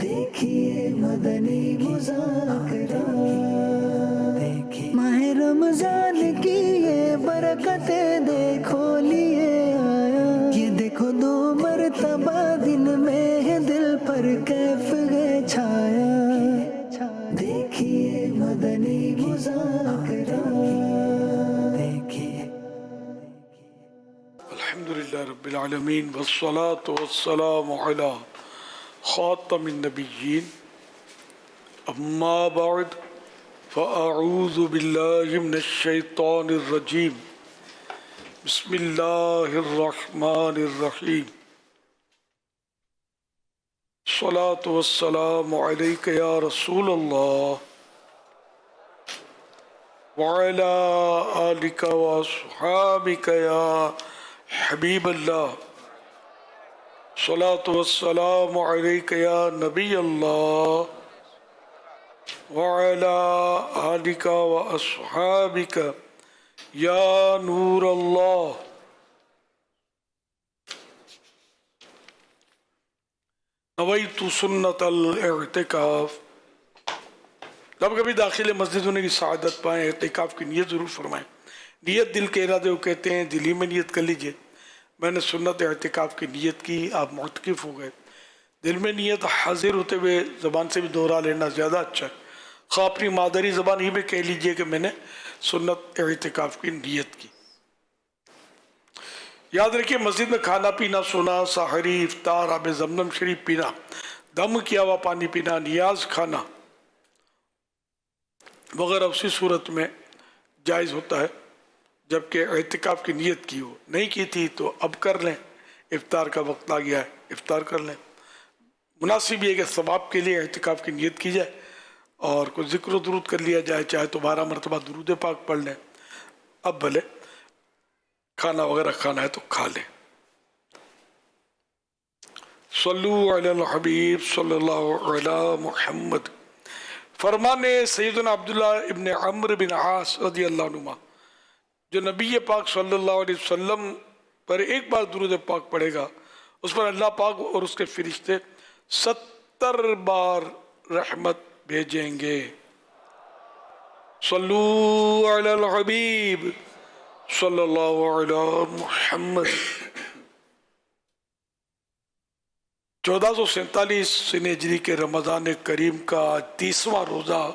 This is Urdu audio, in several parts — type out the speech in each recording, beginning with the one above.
دیکھیے مدنی مذاکرہ، دیکھیے ماہ رمضان کی یہ برکتیں دیکھو لیے آیا، یہ دیکھو 2 مرتبہ دن میں ہے دل پر کیف ہے چھایا، دیکھیے مدنی مذاکرہ، دیکھیے۔ الحمدللہ رب العالمین والصلاة والسلام علی خاتم النبیین، اما بعد فاعوذ باللہ من الشیطان الرجیم، بسم اللہ الرحمن الرحیم، الصلاة والسلام علیک یا رسول اللہ وعلی آلک واصحابک یا حبیب اللہ، الصلاة والسلام علیک یا نبی اللہ وعلی آلک واصحابک یا نور اللہ۔ نویت سنت الاعتکاف۔ جب کبھی داخل مسجد ہونے کی سعادت پائیں اعتکاف کی نیت ضرور فرمائیں۔ نیت دل کے ارادے کو کہتے ہیں، دلی میں نیت کر لیجئے میں نے سنت اعتکاف کی نیت کی، آپ معتکف ہو گئے۔ دل میں نیت حاضر ہوتے ہوئے زبان سے بھی دہرا لینا زیادہ اچھا ہے، خواہ اپنی مادری زبان ہی میں کہہ لیجئے کہ میں نے سنت اعتکاف کی نیت کی۔ یاد رکھیے مسجد میں کھانا پینا، سونا، سحری، افطار، آب زمزم شریف پینا، دم کیا ہوا پانی پینا، نیاز کھانا وغیرہ اسی صورت میں جائز ہوتا ہے جبکہ اعتکاف کی نیت کی ہو۔ نہیں کی تھی تو اب کر لیں، افطار کا وقت آ گیا ہے افطار کر لیں۔ مناسب یہ کہ ثواب کے لیے اعتکاف کی نیت کی جائے اور کوئی ذکر و درود کر لیا جائے، چاہے تو 12 مرتبہ درود پاک پڑھ لیں، اب بھلے کھانا وغیرہ کھانا ہے تو کھا لیں۔ صلو علی الحبیب صلی اللہ علی محمد۔ فرمان سیدنا عبداللہ ابن عمرو بن عاص رضی اللہ عنہ، جو نبی پاک صلی اللہ علیہ وسلم پر ایک بار درود پاک پڑھے گا، اس پر اللہ پاک اور اس کے فرشتے 70 بار رحمت بھیجیں گے۔ صلو علی الحبیب صلی اللہ علی محمد۔ 1447 ہجری کے رمضان کریم کا 30واں روزہ،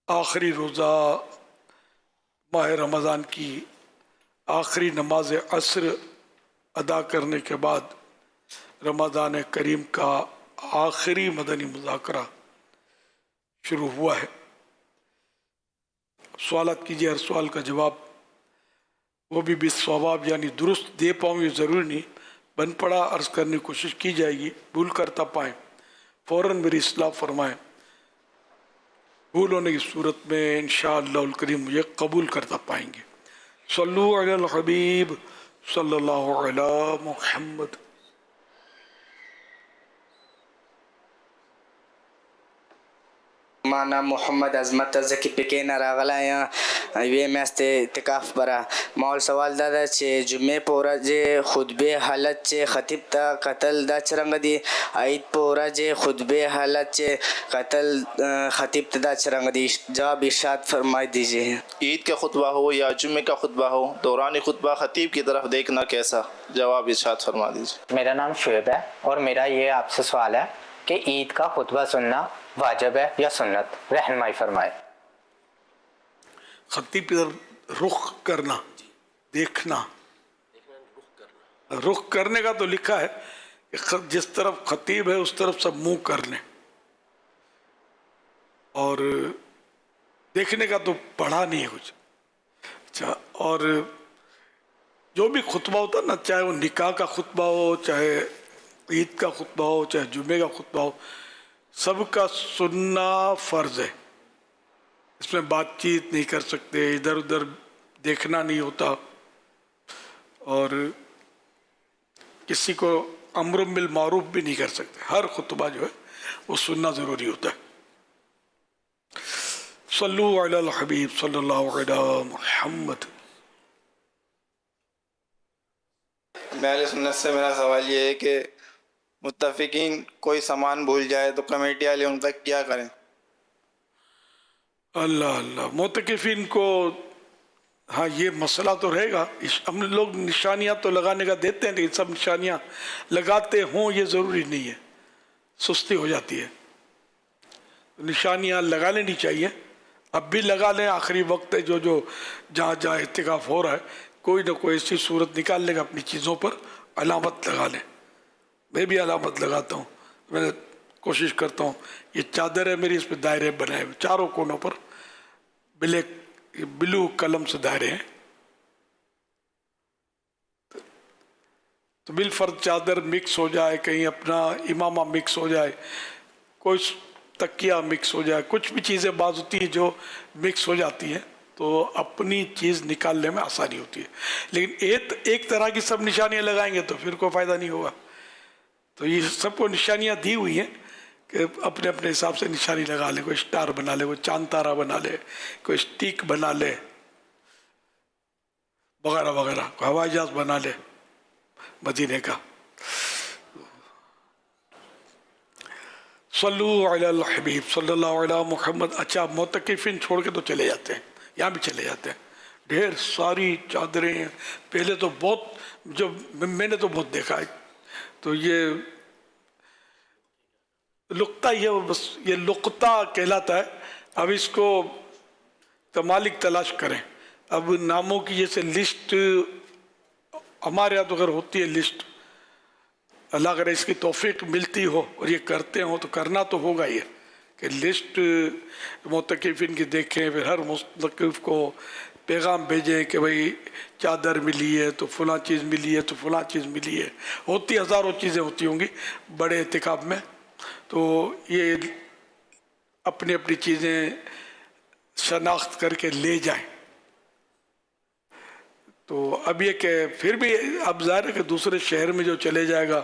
آخری روزہ ماہ رمضان کی آخری نماز عصر ادا کرنے کے بعد رمضان کریم کا آخری مدنی مذاکرہ شروع ہوا ہے۔ سوالات کیجئے، ہر سوال کا جواب وہ بھی بالصواب یعنی درست دے پاؤں یہ ضروری نہیں، بن پڑا عرض کرنے کی کوشش کی جائے گی، بھول کرتا پائیں فوراً میری اصلاح فرمائیں، بھول ہونے کی صورت میں انشاءاللہ الکریم یہ قبول کرتا پائیں گے۔ صلو علی الحبیب صلی اللہ علی محمد۔ مانا محمد عظمت زکی پکینا راغلایا وی میاستے اعتکاف برا مول سوال دادا چے جمعے پورا جے خطبے حالت چے خطیب تا قتل دا چرنگ دی، عید پورا جے خطبے حالت چے قتل خطیب تا دا چرنگ دی، جواب ارشاد فرمائی دیجئے۔ عید کا خطبہ ہو یا جمعے کا خطبہ ہو، دوران خطبہ خطیب کی طرف دیکھنا کیسا؟ جواب ارشاد فرما دیجئے۔ میرا نام شعیب ہے اور میرا یہ آپ سے سوال ہے کہ عید کا خطبہ سننا واجب ہے یا سنت؟ رہنمائی فرمائے۔ خطیب کی طرف رخ کرنا، دیکھنا، رخ کرنے کا تو لکھا ہے کہ جس طرف خطیب ہے اس طرف سب منہ کر لیں، اور دیکھنے کا تو پڑھا نہیں ہے کچھ۔ اچھا، اور جو بھی خطبہ ہوتا ہے نا، چاہے وہ نکاح کا خطبہ ہو، چاہے عید کا خطبہ ہو، چاہے جمعے کا خطبہ ہو، سب کا سننا فرض ہے۔ اس میں بات چیت نہیں کر سکتے، ادھر ادھر دیکھنا نہیں ہوتا، اور کسی کو امر بالمعروف بھی نہیں کر سکتے۔ ہر خطبہ جو ہے وہ سننا ضروری ہوتا ہے۔ صلو علی الحبیب صلی اللہ علی محمد۔ میں اہل سنت سے میرا سوال یہ ہے کہ متفقین کوئی سامان بھول جائے تو کمیٹی والے ان کا کیا کریں؟ اللہ اللہ، معتکفین کو ہاں یہ مسئلہ تو رہے گا. ہم لوگ نشانیاں تو لگانے کا دیتے ہیں، لیکن سب نشانیاں لگاتے ہوں یہ ضروری نہیں ہے، سستی ہو جاتی ہے. نشانیاں لگا لینی چاہیے، اب بھی لگا لیں، آخری وقت ہے. جو جہاں جہاں اعتکاف ہو رہا ہے کوئی نہ کوئی ایسی صورت نکال لے گا اپنی چیزوں پر، علامت لگا لیں. میں بھی علامت لگاتا ہوں، میں کوشش کرتا ہوں. یہ چادر ہے میری، اس پہ دائرے بنائے ہوئے چاروں کونوں پر، بلو قلم سے دائرے ہیں. تو بالفرض چادر مکس ہو جائے، کہیں اپنا امامہ مکس ہو جائے، کوئی تکیہ مکس ہو جائے، کچھ بھی چیزیں بعض ہوتی ہیں جو مکس ہو جاتی ہیں تو اپنی چیز نکالنے میں آسانی ہوتی ہے. لیکن ایک طرح کی سب نشانیاں لگائیں گے تو پھر کوئی فائدہ نہیں ہوگا. تو یہ سب کو نشانیاں دی ہوئی ہیں کہ اپنے اپنے حساب سے نشانی لگا لے. کوئی اسٹار بنا لے، کوئی چاند تارا بنا لے، کوئی اسٹیک بنا لے وغیرہ وغیرہ، کوئی ہوائی جہاز بنا لے مدینے کا. صلو علی الحبیب صلی اللہ علیہ محمد. اچھا، معتکفین چھوڑ کے تو چلے جاتے ہیں، یہاں بھی چلے جاتے ہیں. ڈھیر ساری چادریں پہلے تو بہت، جو میں نے تو بہت دیکھا ہے. تو یہ لقطہ، یہ بس یہ لقطہ کہلاتا ہے. اب اس کو تو مالک تلاش کریں. اب ناموں کی جیسے لسٹ ہمارے یہاں تو اگر ہوتی ہے لسٹ، اللہ اگر اس کی توفیق ملتی ہو اور یہ کرتے ہوں تو کرنا تو ہوگا یہ کہ لسٹ معتکفین کی دیکھیں، پھر ہر معتکف کو پیغام بھیجیں کہ بھئی چادر ملی ہے تو فلاں چیز ملی ہے تو فلاں چیز ملی ہے. ہوتی ہزاروں چیزیں ہوتی ہوں گی بڑے اعتکاف میں. تو یہ اپنی اپنی چیزیں شناخت کر کے لے جائیں. تو اب یہ کہ پھر بھی اب ظاہر ہے کہ دوسرے شہر میں جو چلے جائے گا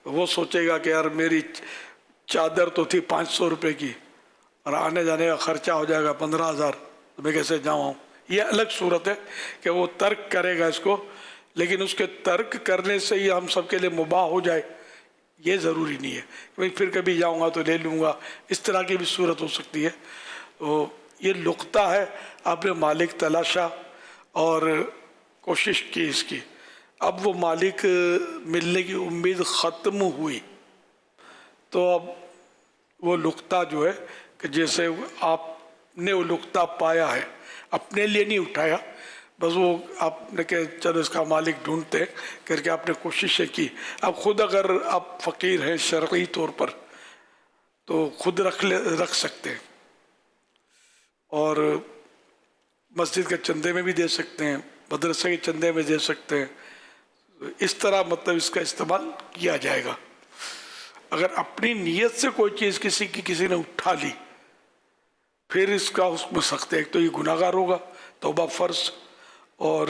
وہ سوچے گا کہ یار میری چادر تو تھی 500 روپے کی اور آنے جانے کا خرچہ ہو جائے گا 15,000، تو میں کیسے جاؤں. یہ الگ صورت ہے کہ وہ ترک کرے گا اس کو، لیکن اس کے ترک کرنے سے ہی ہم سب کے لیے مباح ہو جائے یہ ضروری نہیں ہے. پھر کبھی جاؤں گا تو لے لوں گا، اس طرح کی بھی صورت ہو سکتی ہے. تو یہ لقطہ ہے، آپ نے مالک تلاشا اور کوشش کی اس کی. اب وہ مالک ملنے کی امید ختم ہوئی تو اب وہ لقطہ جو ہے کہ جیسے آپ نے وہ لقطہ پایا ہے، اپنے لیے نہیں اٹھایا، بس وہ آپ نے کہ چلو اس کا مالک ڈھونڈتے کر کے آپ نے کوششیں کی. اب خود اگر آپ فقیر ہیں شرعی طور پر تو خود رکھ سکتے ہیں، اور مسجد کے چندے میں بھی دے سکتے ہیں، مدرسے کے چندے میں دے سکتے ہیں. اس طرح مطلب اس کا استعمال کیا جائے گا. اگر اپنی نیت سے کوئی چیز کسی نے اٹھا لی پھر اس کا حکم سخت ہے. ایک تو یہ گناہ گار ہوگا، توبہ فرض، اور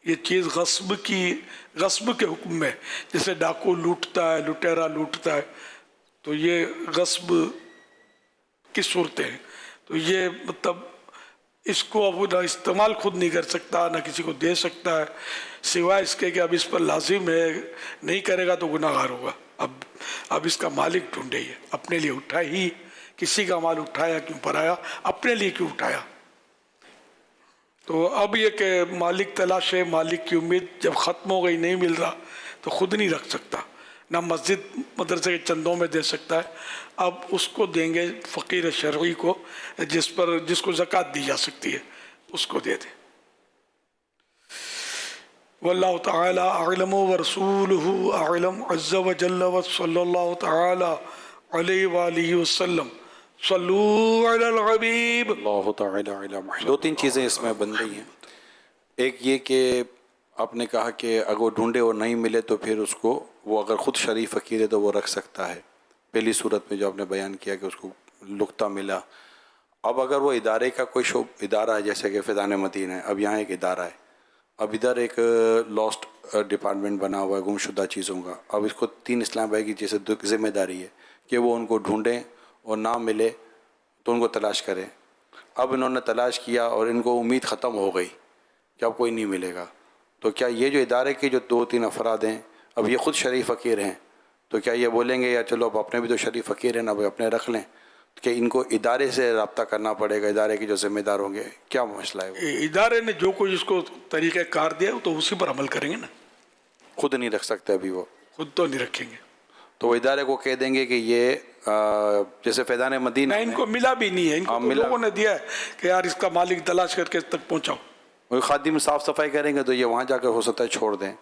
یہ چیز غصب کے حکم میں، جیسے ڈاکو لوٹتا ہے، لٹیرا لوٹتا ہے، تو یہ غصب کی صورتیں ہیں. تو یہ مطلب اس کو اب نہ استعمال خود نہیں کر سکتا، نہ کسی کو دے سکتا ہے، سوائے اس کے کہ اب اس پر لازم ہے، نہیں کرے گا تو گناہ گار ہوگا. اب اس کا مالک ڈھونڈے. ہی اپنے لیے اٹھا ہی، کسی کا مال اٹھایا کیوں پرایا، اپنے لیے کیوں اٹھایا. تو اب یہ کہ مالک تلاش ہے، مالک کی امید جب ختم ہو گئی، نہیں مل رہا تو خود نہیں رکھ سکتا، نہ مسجد مدرسے کے چندوں میں دے سکتا ہے. اب اس کو دیں گے فقیر شرعی کو، جس کو زکوٰۃ دی جا سکتی ہے، اس کو دے دیں. واللہ تعالی اعلم ورسولہ اعلم عز وجل وصلی اللہ تعالی علیہ وآلہ وسلم. صلو علی الحبیب. اللہ تعالی علی محمد. 2-3 چیزیں اس میں بن رہی ہیں. ایک یہ کہ آپ نے کہا کہ اگر وہ ڈھونڈے اور نہیں ملے تو پھر اس کو، وہ اگر خود شریف فقیر ہے تو وہ رکھ سکتا ہے. پہلی صورت میں جو آپ نے بیان کیا کہ اس کو لقطہ ملا. اب اگر وہ ادارے کا کوئی ادارہ ہے، جیسے کہ فیضان مدین ہے، اب یہاں ایک ادارہ ہے، اب ادھر ایک لاسٹ ڈپارٹمنٹ بنا ہوا ہے گمشدہ چیزوں کا. اب اس کو 3 اسلام بھائی کی جیسے ذمہ داری ہے کہ وہ ان کو ڈھونڈیں اور نہ ملے تو ان کو تلاش کریں. اب انہوں نے تلاش کیا اور ان کو امید ختم ہو گئی کہ اب کوئی نہیں ملے گا، تو کیا یہ جو ادارے کے جو 2-3 افراد ہیں اب یہ خود شریف فقیر ہیں تو کیا یہ بولیں گے یا چلو اب اپنے بھی تو شریف فقیر ہیں نا بھائی اپنے رکھ لیں کہ ان کو ادارے سے رابطہ کرنا پڑے گا, ادارے کے جو ذمہ دار ہوں گے؟ کیا مسئلہ ہے وہ؟ ادارے نے جو کوئی اس کو طریقہ کار دیا تو اسی پر عمل کریں گے نا, خود نہیں رکھ سکتے ابھی وہ, خود تو نہیں رکھیں گے. تو وہ ادارے کو کہہ دیں گے کہ یہ جیسے فیضان مدینہ نہ ان کو ملا بھی نہیں ہے, ان کو تو ملا. لوگوں نے دیا ہے کہ یار اس کا مالک تلاش کر کے اس تک پہنچاؤ. وہ خادم صاف صفائی کریں گے تو یہ وہاں جا کے ہو سکتا ہے چھوڑ دیں.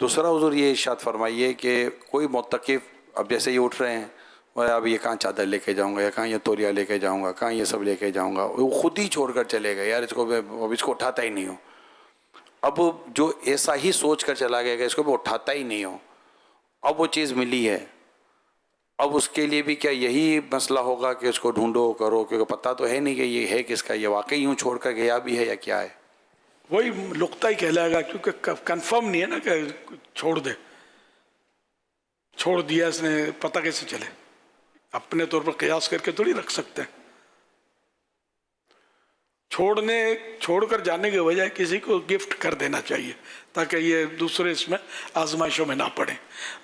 دوسرا حضور یہ ارشاد فرمائیے کہ کوئی معتکف اب جیسے یہ اٹھ رہے ہیں, وہ اب یہ کہاں چادر لے کے جاؤں گا, یا کہاں یہ تولیہ لے کے جاؤں گا, کہاں یہ سب لے کے جاؤں گا, وہ خود ہی چھوڑ کر چلے گئے یار اس کو اب اس کو اٹھاتا ہی نہیں ہوں. اب جو ایسا ہی سوچ کر چلا گیا کہ اس کو بھی اٹھاتا ہی نہیں ہوں, اب وہ چیز ملی ہے, اب اس کے لیے بھی کیا یہی مسئلہ ہوگا کہ اس کو ڈھونڈو کرو, کیونکہ پتہ تو ہے نہیں کہ یہ ہے کس کا, یہ واقعی یوں چھوڑ کر گیا بھی ہے یا کیا ہے. وہی لقطہ ہی کہلائے گا, کیونکہ کنفرم نہیں ہے نا کہ چھوڑ دے, چھوڑ دیا اس نے, پتہ کیسے چلے؟ اپنے طور پر قیاس کر کے تھوڑی رکھ سکتے ہیں. چھوڑ کر جانے کے بجائے کسی کو گفٹ کر دینا چاہیے تاکہ یہ دوسرے اس میں آزمائشوں میں نہ پڑیں.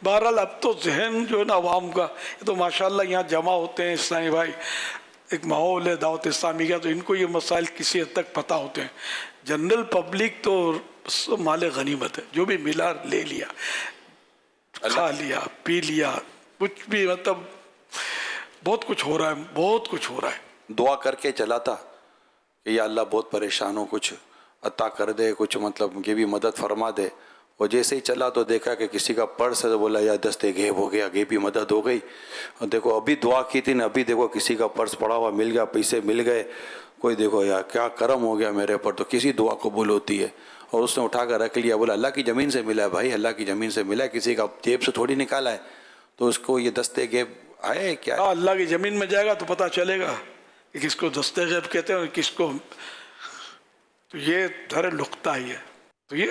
بہرحال اب تو ذہن جو ہے نا عوام کا, یہ تو ماشاءاللہ یہاں جمع ہوتے ہیں اسلامی بھائی, ایک ماحول ہے دعوت اسلامی کا, تو ان کو یہ مسائل کسی حد تک پتہ ہوتے ہیں. جنرل پبلک تو مال غنیمت ہے, جو بھی ملا لے لیا, کھا لیا, پی لیا, کچھ بھی, مطلب بہت کچھ ہو رہا ہے, بہت کچھ ہو رہا ہے. دعا کر کے چلا تھا کہ یا اللہ بہت پریشان ہوں, کچھ عطا کر دے, کچھ مطلب یہ بھی مدد فرما دے. اور جیسے ہی چلا تو دیکھا کہ کسی کا پرس ہے, تو بولا یا دستے غیب ہو گیا, غیبی مدد ہو گئی. اور دیکھو ابھی دعا کی تھی نا, ابھی دیکھو کسی کا پرس پڑا ہوا مل گیا, پیسے مل گئے, کوئی دیکھو یار کیا کرم ہو گیا میرے پر. تو کسی دعا قبول ہوتی ہے. اور اس نے اٹھا کر رکھ لیا, بولا اللہ کی زمین سے ملا ہے بھائی, اللہ کی زمین سے ملا ہے, کسی کا جیب سے تھوڑی نکالا ہے. تو اس کو یہ دستے غیب آئے کیا؟ اللہ کی زمین میں جائے گا تو پتہ چلے گا کہ کس کو دستے غیب کہتے ہیں اور کس کو. تو یہ دھر لقطہ ہی ہے. تو یہ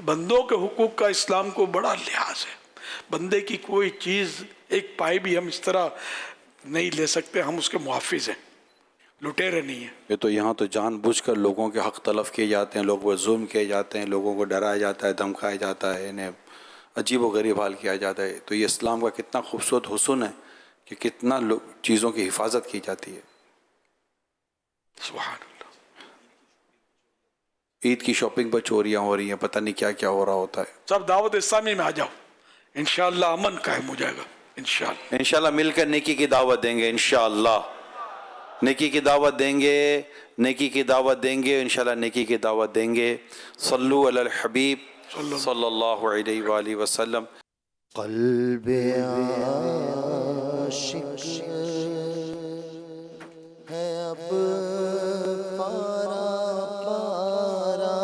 بندوں کے حقوق کا اسلام کو بڑا لحاظ ہے. بندے کی کوئی چیز ایک پائی بھی ہم اس طرح نہیں لے سکتے, ہم اس کے محافظ ہیں, لٹیرے نہیں ہیں. یہ تو یہاں تو جان بوجھ کر لوگوں کے حق تلف کیے جاتے ہیں, لوگوں پر ظلم کیے جاتے ہیں, لوگوں کو ڈرایا جاتا ہے, دھمکایا جاتا ہے, انہیں عجیب و غریب حال کیا جاتا ہے. تو یہ اسلام کا کتنا خوبصورت حسن ہے کہ کتنا چیزوں کی حفاظت کی جاتی ہے. سبحان اللہ. عید کی شاپنگ پر چوریاں ہو رہی ہیں, پتہ نہیں کیا کیا ہو رہا ہوتا ہے. سب دعوت اسلامی میں آ جاؤ, انشاءاللہ امن قائم ہو جائے گا. انشاءاللہ مل کر نیکی کی دعوت دیں گے, انشاءاللہ نیکی کی دعوت دیں گے, نیکی کی دعوت دیں گے, انشاءاللہ نیکی کی دعوت دیں گے. صلو علی الحبیب صلی اللہ علیہ وآلہ وسلم. قلب عاشق ہے اب پارا پارا,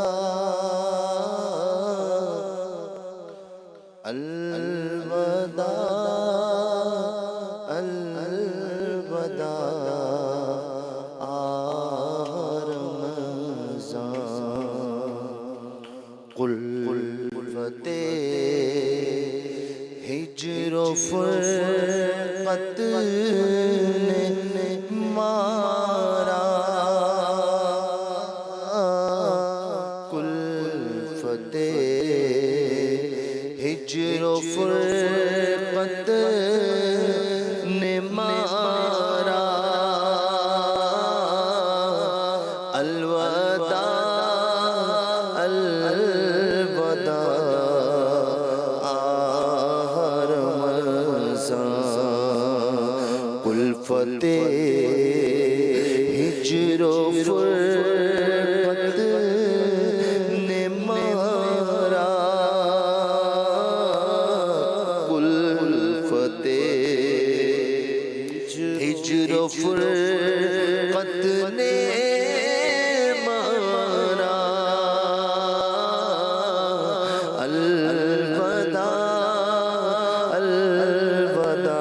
الوداع الوداع رمضان, قلت ہجر و فرقت نے مارا, کلفت ہجر و فرقت نے مارا, الوداع الوداع کلفت ہجر و فرقت نے مارا, کلفت ہجر و فرقت نے مارا, الوداع الوداع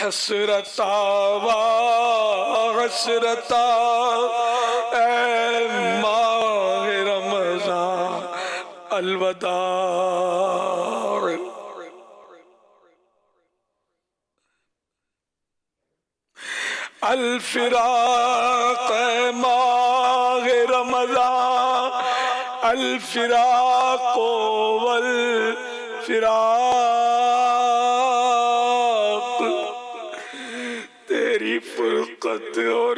حسرتا و حسرتا اے ماہ رمضان الوداع. الفراق اے ماہ رمضان الفراق والفراق. تیری فرقت اور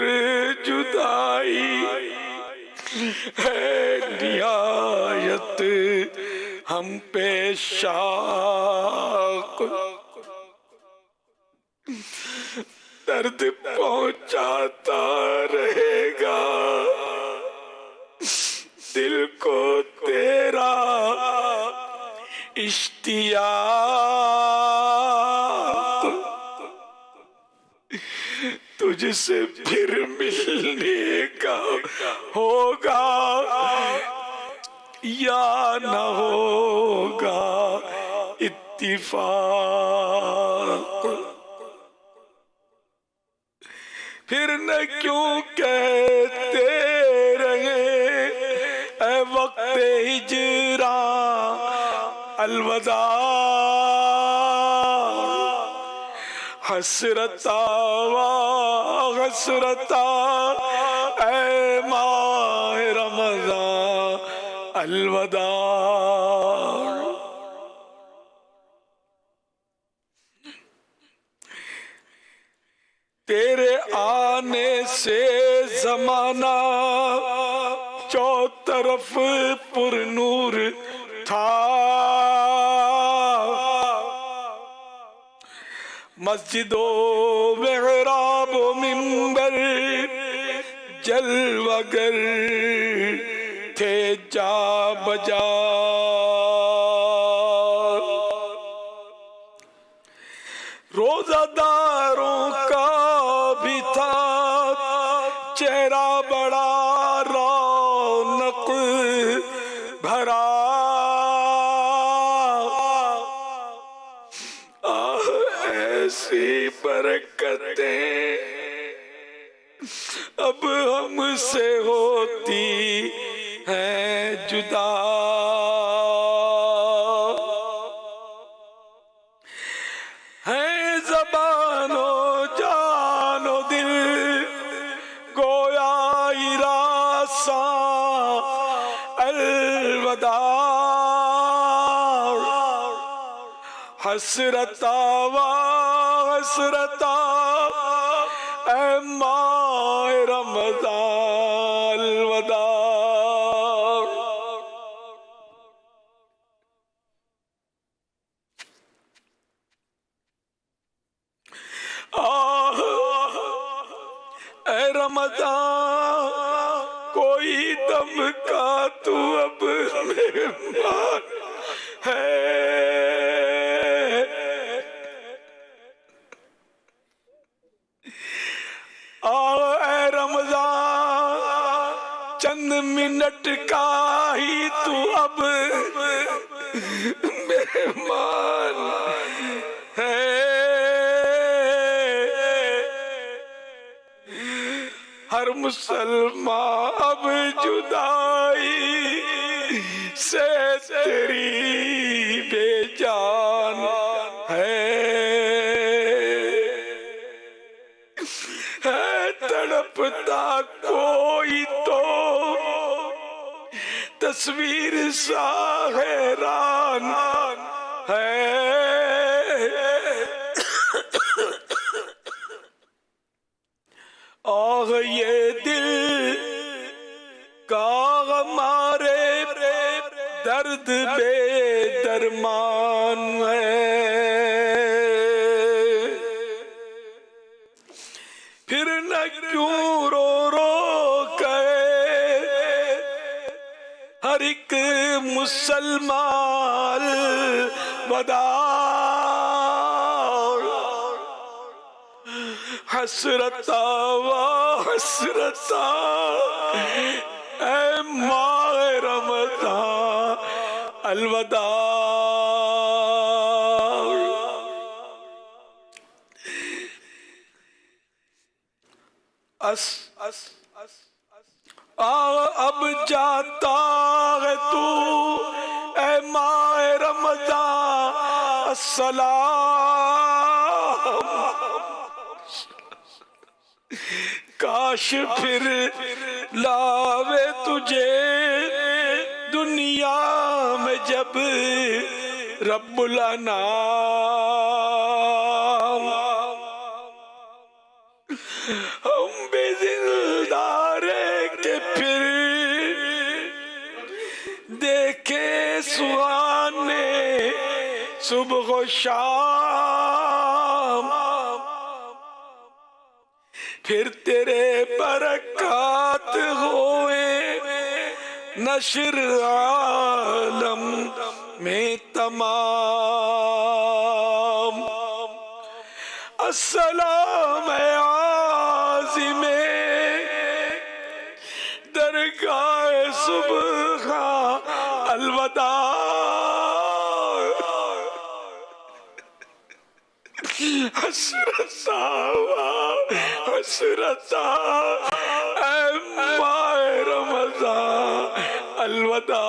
جدائی ہے نہایت ہم پہ شاق. درد پہنچاتا رہے گا دل کو تیرا اشتیاق. تجھ سے پھر ملنے کا ہوگا یا نہ ہوگا اتفاق. پھر نہ کیوں کہتے رہے اے وقت ہجراں الوداع. حسرتا و حسرتا اے ماہ رمضان الوداع. تیرے آنے سے زمانہ چوطرف پر نور تھا. مسجد و محراب و منبر جلوگر تھے جا بجا. روزہ داروں کا بھی تھا چہرہ بڑا رونق بھرا. ایسی برکتیں اب ہم سے ہوتی ہیں جدا. ہیں زبان و جان و دل گویا راساں الوداع. حسرتا و حسرتا اے ماہ رمضان الوداع. اے رمضان کوئی دم کا تو اب مہمان ہے. اے رمضان چند منٹ کا ہی تو اب مہمان ہے. ہر مسلمان اب جدائی سے تیری بے جان ہے. تڑپتا کوئی تو تصویر سا حیران ہے. آہ یہ دل کا ہمارے درد بے درمان ہے. پھر نہ کیوں رو رو کہے ہر ایک مسلمان وداع. حسرتا و حسرتا اے ماہ رمضان الوداع. اب جاتا ہے تو اے ماہ رمضان السلام، کاش پھر لاوے تجھے دنیا میں جب رب الانام، ہم بھی زندہ رہ کے پھر دیکھے سہانے صبح و شام، پھر تیرے برکات ہوئے نشر عالم میں تمام، السلام اے عازم درگاہ صبح الوداع، حسرتا حسرتا اے ماہ رمضان الوداع،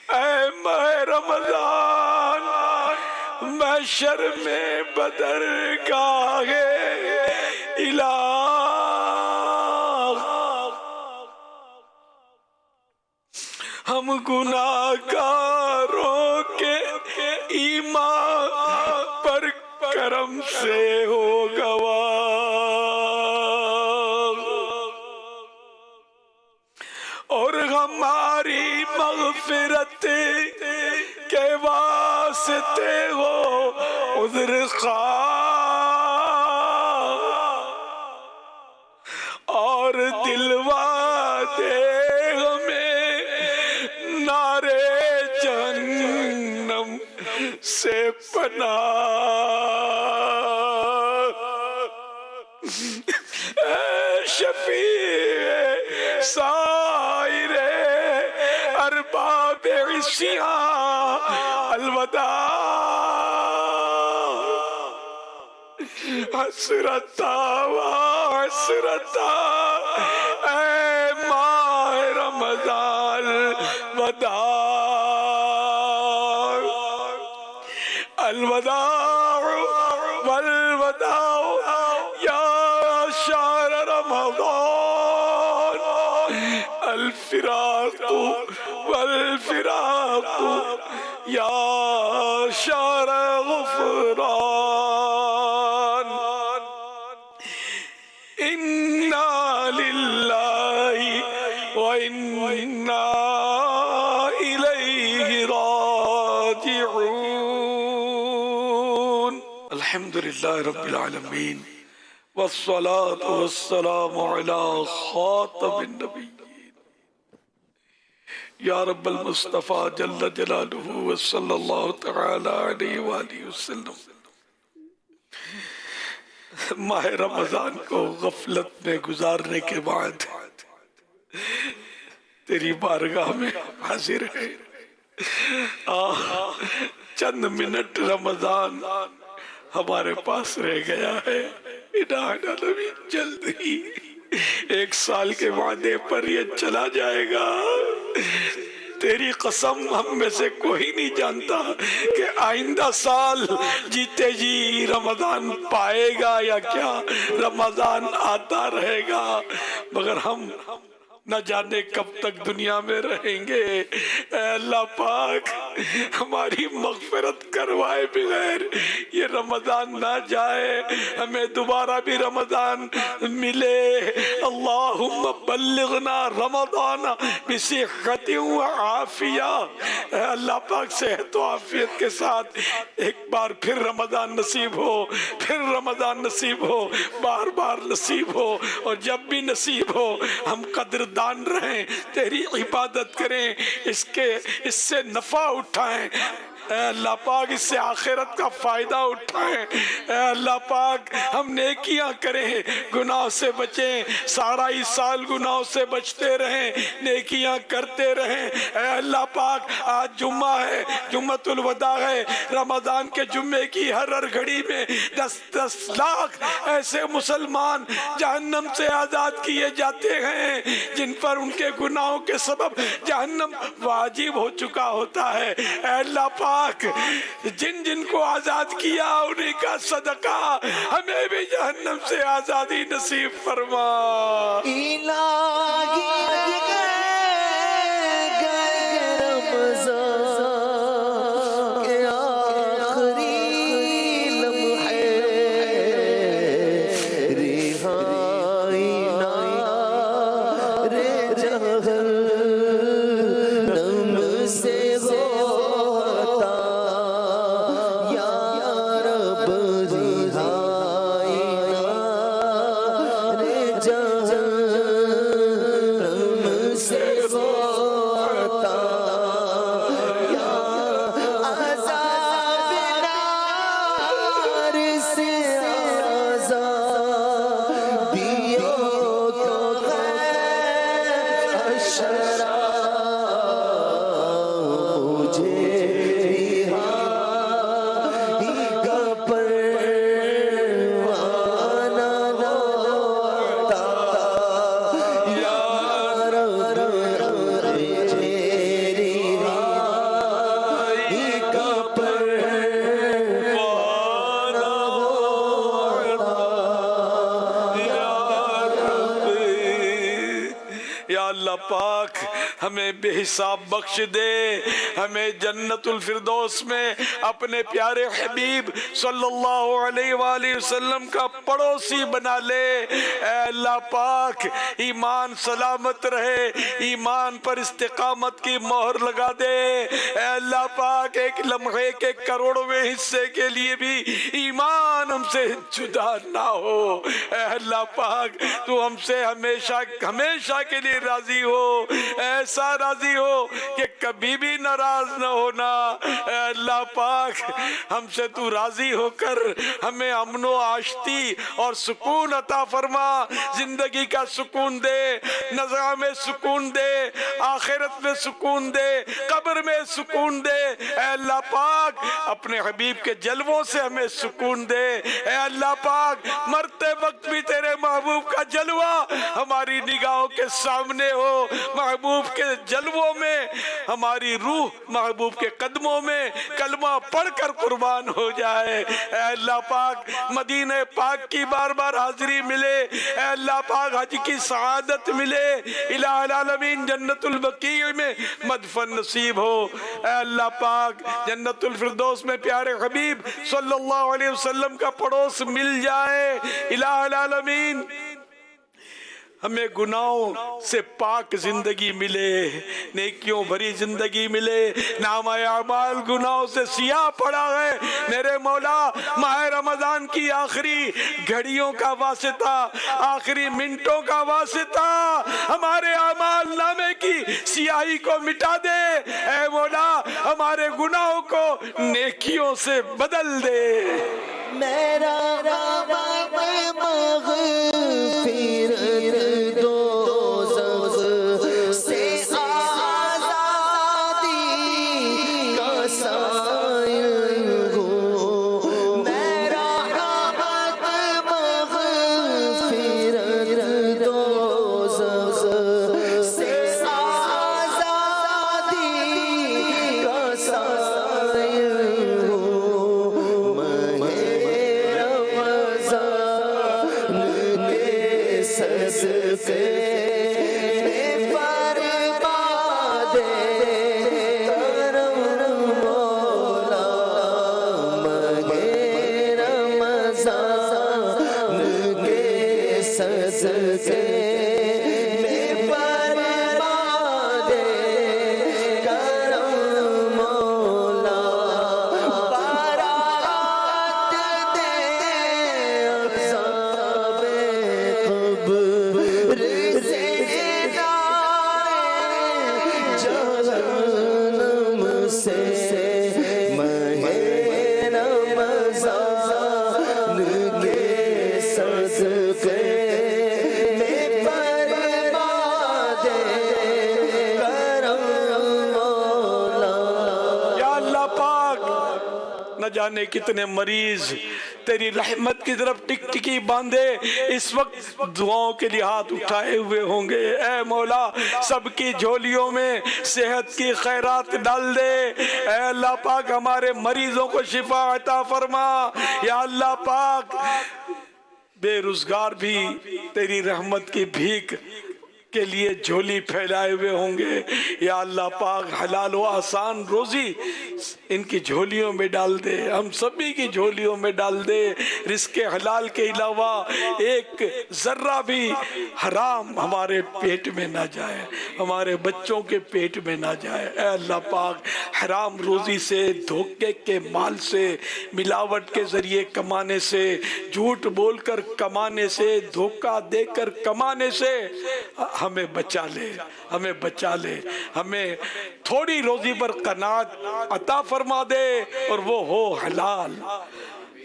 اے ماہ رمضان محشر میں بدرگاہ الہ، ہم گناہگاروں کے ایمان پر کرم سے ہو گواہ، اور ہماری مغفرت کے واسطے ہو عذر خواہ، اور دلوا دے ہمیں نارے جہنم سے پناہ، اے شفیع سائر ارباب عصیان الوداع، حسرتا حسرتا اے ماہ رمضان الوداع، الوداع والوداع یا شہر رمضان، الفراق والفراق یا شہر غفران، انا للہ وإنا إليه راجعون۔ الحمد للہ رب العالمین والصلاة والسلام على خاتم النبیین یا رب المصطفیٰ جل جلالہ وصلی اللہ تعالی علیہ وآلہ وسلم۔ ماہ رمضان کو غفلت میں گزارنے کے بعد تیری بارگاہ میں حاضر ہے، چند منٹ رمضان ہمارے پاس رہ گیا ہے، جلد ہی 1 سال کے وعدے پر یہ چلا جائے گا۔ تیری قسم ہم میں سے کوئی نہیں جانتا کہ آئندہ سال جیتے جی رمضان پائے گا یا کیا رمضان آتا رہے گا، مگر ہم نہ جانے کب تک دنیا میں رہیں گے۔ اے اللہ پاک ہماری مغفرت کروائے بغیر یہ رمضان نہ جائے، ہمیں دوبارہ بھی رمضان ملے۔ اللہم بلغنا رمضان بصحت و عافیہ، اے اللہ پاک صحت و عافیت کے ساتھ ایک بار پھر رمضان نصیب ہو، پھر رمضان نصیب ہو، بار بار نصیب ہو، اور جب بھی نصیب ہو ہم قدردان رہیں، تیری عبادت کریں، اس سے نفع اٹھائیں، اے اللہ پاک اس سے آخرت کا فائدہ اٹھائیں. اے اللہ پاک ہم نیکیاں کریں, گناہ سے بچیں, سارا ہی سال گناہوں سے بچتے رہیں, نیکیاں کرتے رہیں. اے اللہ پاک آج جمعہ ہے, جمعۃ الوداع ہے, رمضان کے جمعے کی ہر گھڑی میں 10 لاکھ ایسے مسلمان جہنم سے آزاد کیے جاتے ہیں جن پر ان کے گناہوں کے سبب جہنم واجب ہو چکا ہوتا ہے. اے اللہ پاک جن جن کو آزاد کیا انہیں کا صدقہ ہمیں بھی جہنم سے آزادی نصیب فرما. پاک ہمیں بے حساب بخش دے, ہمیں جنت الفردوس میں اپنے پیارے حبیب صلی اللہ علیہ وآلہ وسلم کا پڑوسی بنا لے. اے اللہ پاک ایمان سلامت رہے, ایمان پر استقامت کی مہر لگا دے. اے اللہ پاک ایک لمحے کے کروڑویں حصے کے لیے بھی ایمان ہم سے جدا نہ ہو. اے اللہ پاک تو ہم سے ہمیشہ ہمیشہ کے لیے راضی ہو, ایسا راضی ہو کہ کبھی بھی ناراض نہ ہونا. اے اللہ پاک ہم سے تو راضی ہو کر ہمیں امن و آشتی اور سکون عطا فرما, زندگی کا سکون دے, نظام میں سکون دے, آخرت میں سکون دے, قبر میں سکون دے. اے اللہ پاک اپنے حبیب کے جلووں سے ہمیں سکون دے. اے اللہ پاک مرتے وقت بھی تیرے محبوب کا جلوہ ہماری نگاہوں کے سامنے ہو, محبوب کے جلووں میں ہماری روح محبوب کے قدموں میں کلمہ پڑھ کر قربان ہو جائے. اے اللہ پاک مدینہ پاک کی بار بار حاضری ملے, اے اللہ پاک حج کی سعادت ملے, الہ العالمین جنت البقیع میں مدفن نصیب ہو. اے اللہ پاک جنت الفردوس میں پیارے حبیب صلی اللہ علیہ وسلم کا پڑوس مل جائے. الہ العالمین ہمیں گناہوں سے پاک زندگی ملے, نیکیوں بھری زندگی ملے. نامہ اعمال گناہوں سے سیاہ پڑا ہے میرے مولا. ماہ رمضان کی آخری گھڑیوں کا واسطہ, آخری منٹوں کا واسطہ ہمارے اعمال نامے کی سیاہی کو مٹا دے. اے مولا ہمارے گناہوں کو نیکیوں سے بدل دے. میرا رب مغفرت جانے کتنے مریض تیری رحمت کی طرف ٹک ٹکی باندھے اس وقت دعاؤں کے لیے ہاتھ اٹھائے ہوئے ہوں گے. اے مولا سب کی جھولیوں میں صحت کی خیرات ڈال دے. اے اللہ پاک ہمارے مریضوں کو شفا عطا فرما. یا اللہ پاک بے روزگار بھی تیری رحمت کی بھیک کے لیے جھولی پھیلائے ہوئے ہوں گے. یا اللہ پاک حلال و آسان روزی ان کی جھولیوں میں ڈال دے, ہم سبھی کی جھولیوں میں ڈال دے. رزق حلال کے علاوہ ایک ذرہ بھی حرام ہمارے پیٹ میں نہ جائے, ہمارے بچوں کے پیٹ میں نہ جائے. اے اللہ پاک حرام روزی سے, دھوکے کے مال سے, ملاوٹ کے ذریعے کمانے سے, جھوٹ بول کر کمانے سے, دھوکہ دے کر کمانے سے ہمیں بچا لے, ہمیں بچا لے. ہمیں تھوڑی روزی پر قناعت عطا فرما دے اور وہ ہو حلال.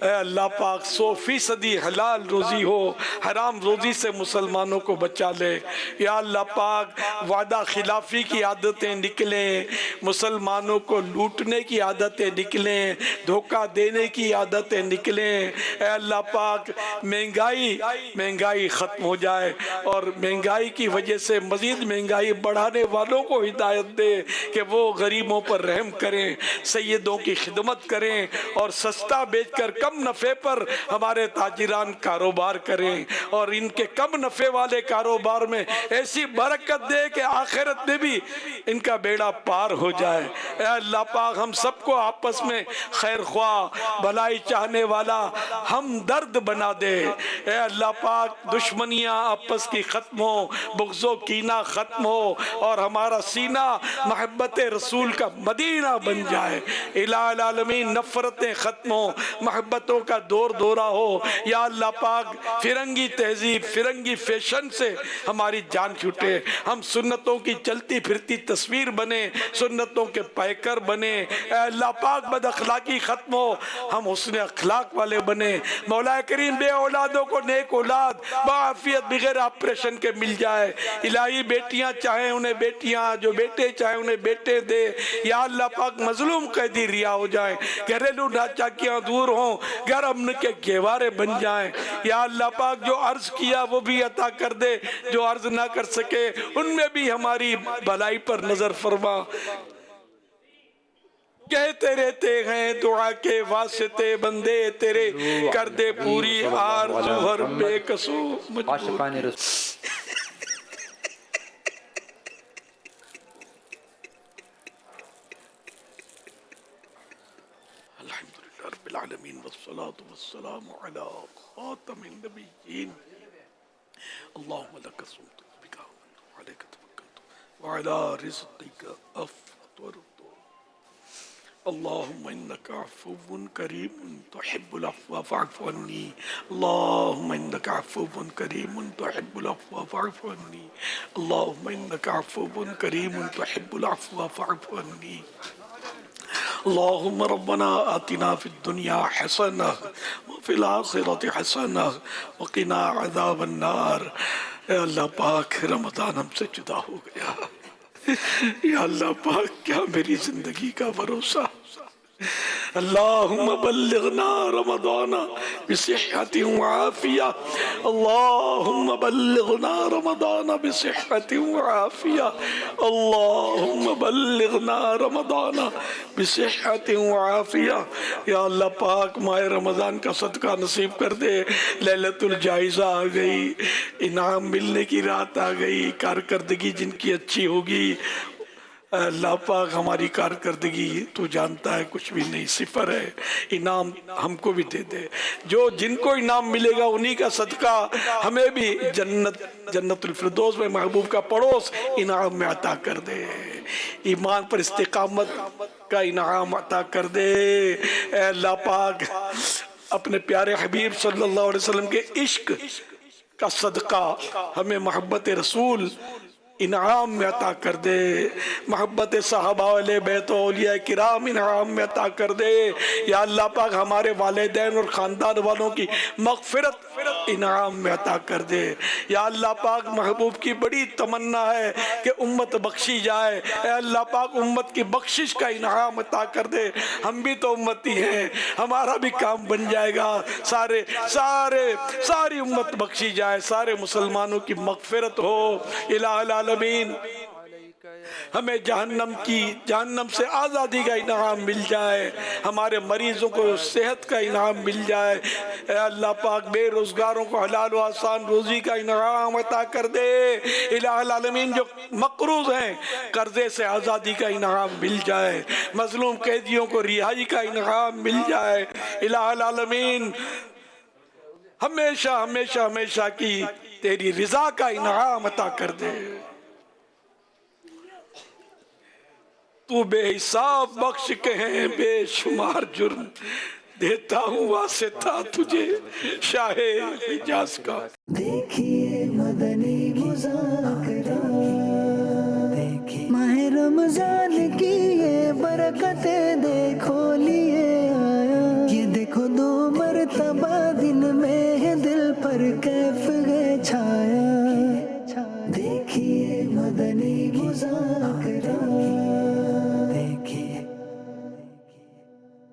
اے اللہ پاک 100% حلال روزی ہو, حرام روزی سے مسلمانوں کو بچا لے. یا اللہ پاک وعدہ خلافی کی عادتیں نکلیں, مسلمانوں کو لوٹنے کی عادتیں نکلیں, دھوکہ دینے کی عادتیں نکلیں. اے اللہ پاک مہنگائی ختم ہو جائے اور مہنگائی کی وجہ سے مزید مہنگائی بڑھانے والوں کو ہدایت دے کہ وہ غریبوں پر رحم کریں, سیدوں کی خدمت کریں اور سستا بیچ کر کم نفع پر ہمارے تاجران کاروبار کریں, اور ان کے کم نفع والے کاروبار میں ایسی برکت دے کہ آخرت میں بھی ان کا بیڑا پار ہو جائے. اے اللہ پاک ہم سب کو آپس میں خیر خواہ, بھلائی چاہنے والا, ہم درد بنا دے. اے اللہ پاک دشمنیاں آپس کی ختم ہو, بغض و کینہ ختم ہو اور ہمارا سینہ محبت رسول کا مدینہ بن جائے. الہ العالمین نفرتیں ختم ہو, محبتوں کا دور دورہ ہو. یا اللہ پاک فرنگی تہذیب, فرنگی فیشن سے ہماری جان چھوٹے, ہم سنتوں کی چلتی پھرتی تصویر بنے, سنتوں کے پیکر بنے. اے اللہ پاک بد اخلاقی ختم ہو, ہم حسن اخلاق والے بنے. مولا کریم بے اولادوں کو نیک اولاد بعافیت بغیر آپریشن کے مل جائے. الہی بیٹیاں چاہیں انہیں بیٹیاں, جو بیٹے چاہیں انہیں بیٹے دے. یا اللہ پاک مظلوم قیدی رہا ہو جائیں, گھریلو ناچاکیاں دور ہوں, گھر امن کے گہوارے بن جائیں. یا اللہ پاک جو عرض کیا وہ بھی عطا کر دے, جو عرض نہ کر سکے ان میں بھی ہماری بھلائی پر نظر فرما. کہتے رہتے ہیں دعا کے واسطے بندے تیرے, کر دے پوری آرزو ہر بے کسو مجبور. الحمدللہ رب العالمین والصلاة والسلام علی خاتم النبیین. اللہم لک صمت بک آمنت علیک توکلت وعلی رزقک افطرت. اللهم إنك عفو كريم تحب العفو فاعف عني. اللهم إنك عفو كريم تحب العفو فاعف عني. اللهم إنك عفو كريم تحب العفو فاعف عني. اللهم ربنا آتنا في الدنيا حسنة وفي الآخرة حسنة وقنا عذاب النار. اے اللہ پاک رمضان ہم سے جدا ہو گیا. یا اللہ پاک کیا میری زندگی کا بھروسہ. اللہم بلغنا رمضان بصحت وعافیہ. اللہم بلغنا رمضان بصحت وعافیہ. اللہم بلغنا رمضان بصحت وعافیہ. یا اللہ پاک ماہ رمضان کا صدقہ نصیب کر دے. لیلۃ الجائزہ آ گئی, انعام ملنے کی رات آ گئی, کارکردگی جن کی اچھی ہوگی. اللہ پاک ہماری کارکردگی تو جانتا ہے کچھ بھی نہیں, صفر ہے. انعام ہم کو بھی دے دے. جو جن کو انعام ملے گا انہی کا صدقہ ہمیں بھی جنت الفردوس میں محبوب کا پڑوس انعام میں عطا کر دے. ایمان پر استقامت کا انعام عطا کر دے. اے اللہ پاک اپنے پیارے حبیب صلی اللہ علیہ وسلم کے عشق کا صدقہ ہمیں محبت رسول انعام میں عطا کر دے، محبت صحابہ والے بیت و اولیاء کرام انعام میں عطا کر دے۔ یا اللہ پاک ہمارے والدین اور خاندان والوں کی مغفرت انعام میں عطا کر دے۔ یا اللہ پاک محبوب کی بڑی تمنا ہے کہ امت بخشی جائے، اے اللہ پاک امت کی بخشش کا انعام عطا کر دے۔ ہم بھی تو امتی ہیں، ہمارا بھی کام بن جائے گا، ساری امت بخشی جائے، سارے مسلمانوں کی مغفرت ہو۔ الہ العالمین ہمیں جہنم سے آزادی کا انعام مل جائے، ہمارے مریضوں کو صحت کا انعام مل جائے۔ اے اللہ پاک بے روزگاروں کو حلال و آسان روزی کا انعام عطا کر دے۔ الہ العالمین جو مقروض ہیں قرضے سے آزادی کا انعام مل جائے، مظلوم قیدیوں کو رہائی کا انعام مل جائے۔ الہ العالمین ہمیشہ کی تیری رضا کا انعام عطا کر دے۔ تو بے حساب بخش کے ہیں بے شمار جرم، دیتا ہوں واسطہ تجھے شاہ حجاز کا۔ دیکھیے مدنی مذاکرہ، ماہ رمضان کی یہ برکتیں دیکھو لیے آیا، یہ دیکھو 2 مرتبہ دن میں ہے دل پر کیف